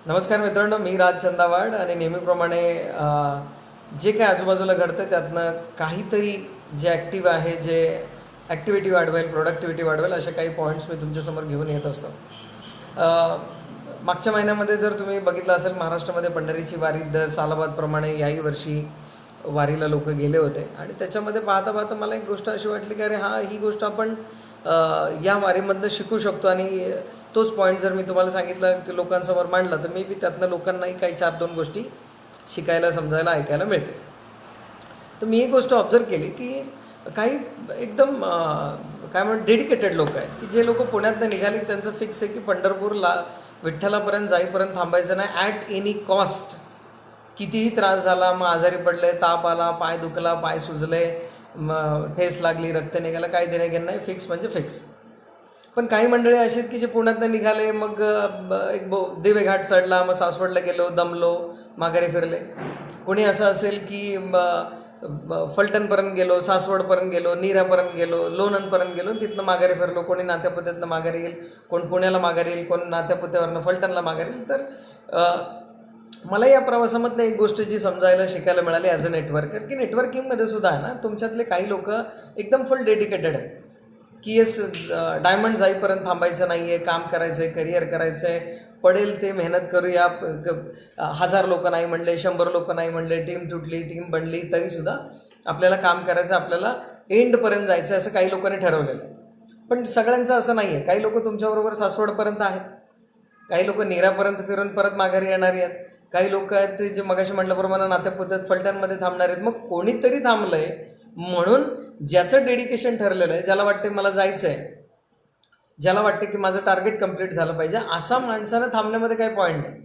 नमस्कार मित्रांनो, मी राज चंदावाड आणि नेहमीप्रमाणे जे काही आजूबाजूला घडतं त्यातनं काहीतरी जे ॲक्टिव्ह आहे, जे ॲक्टिव्हिटी वाढवेल, प्रोडक्टिव्हिटी वाढवेल असे काही पॉईंट्स मी तुमच्यासमोर घेऊन येत असतो. मागच्या महिन्यामध्ये जर तुम्ही बघितलं असेल, महाराष्ट्रामध्ये पंढरीची वारी दर सालाबादप्रमाणे याही वर्षी वारीला लोक गेले होते आणि त्याच्यामध्ये पाहता पाहता मला एक गोष्ट अशी वाटली की अरे ही गोष्ट आपण या वारीमधनं शिकू शकतो. आणि तोच पॉईंट जर मी तुम्हाला सांगितलं की लोकांसमोर मांडला तर मी त्यातनं लोकांनाही काही 4-2 गोष्टी शिकायला, समजायला, ऐकायला मिळते. तर मी एक गोष्ट ऑब्झर्व केली की काही एकदम काय म्हणतात डेडिकेटेड लोक आहेत की जे लोक पुण्यातनं निघाले त्यांचं फिक्स आहे की पंढरपूरला विठ्ठलापर्यंत जाईपर्यंत थांबायचं नाही ॲट एनी कॉस्ट. कितीही त्रास झाला, मग आजारी पडले, ताप आला, पाय दुखला, पाय सुजले, ठेस लागली, रक्त निघालं, काही देणे घेणं नाही, फिक्स म्हणजे फिक्स. पण काही मंडळी अशी आहेत की जे पुण्यातनं निघाले, मग एक दिवे घाट चढला, मग सासवडला गेलो, दमलो, माघारी फिरले. कोणी असं असेल की फलटणपर्यंत गेलो, सासवडपर्यंत गेलो, नीरापर्यंत गेलो, लोणंदपर्यंत गेलो, तिथनं माघारी फिरलो. कोणी नात्यापुत्यातनं माघारी येईल, कोण पुण्याला माघारी येईल, कोण नात्यापुत्यावरनं फलटणला माघारी येईल. तर मला या प्रवासामधनं एक गोष्ट जी समजायला, शिकायला मिळाली ॲज अ नेटवर्कर, की नेटवर्किंगमध्ये सुद्धा आहे ना, तुमच्यातले काही लोक एकदम फुल डेडिकेटेड आहेत की येस, डायमंड जाईपर्यंत थांबायचं नाही आहे, काम करायचं आहे, करिअर करायचं आहे, पडेल ते मेहनत करूया. 1000 लोक नाही म्हणले, 100 लोक नाही म्हणले, टीम तुटली, टीम बनली, तरीसुद्धा आपल्याला काम करायचं, आपल्याला एंडपर्यंत जायचं असं काही लोकांनी ठरवलेलं आहे. पण सगळ्यांचं असं नाही आहे. काही लोक तुमच्याबरोबर सासवडपर्यंत आहेत, काही लोक नीरापर्यंत फिरून परत माघारी येणारी आहेत, काही लोक आहेत ते जे मगाशी म्हटल्याप्रमाणे नात्यापुत्यात फलटणमध्ये थांबणार आहेत. मग कोणीतरी थांबलं आहे म्हणून ज्याचं डेडिकेशन ठरलेलं आहे, ज्याला वाटते मला जायचं आहे, ज्याला वाटते की माझं टार्गेट कंप्लीट झालं पाहिजे, अशा माणसानं थांबण्यामध्ये काही पॉईंट नाही.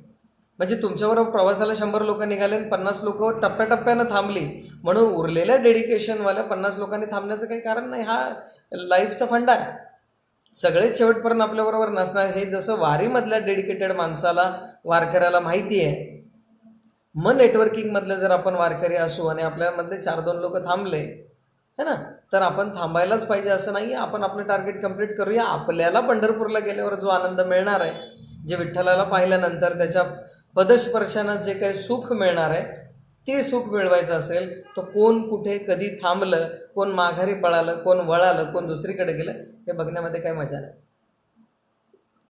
म्हणजे तुमच्याबरोबर प्रवासाला 100 लोक निघाले आणि 50 लोक टप्प्याटप्प्यानं थांबली म्हणून उरलेल्या डेडिकेशनवाल्या 50 लोकांनी थांबण्याचं काही कारण नाही. हा लाईफचा फंडा आहे. सगळेच शेवटपर्यंत आपल्याबरोबर नसणार हे जसं वारीमधल्या डेडिकेटेड माणसाला, वारकऱ्याला माहिती आहे. मग नेटवर्किंगमधले जर आपण वारकरी असू आणि आपल्यामधले 4-2 लोक थांबले है ना, तर आपण थांबायलाच पाहिजे असं नाही. आपण आपलं टार्गेट कंप्लीट करूया. आपल्याला पंढरपूरला गेल्यावर जो आनंद मिळणार आहे, जे विठ्ठलाला पाहिल्यानंतर त्याच्या पदस्पर्शानं जे काही सुख मिळणार आहे, ते सुख मिळवायचं असेल तर कोण कुठे कधी थांबलं, कोण माघारी पळालं, कोण वळालं, कोण दुसरीकडे गेलं, हे बघण्यामध्ये काही मजा नाही.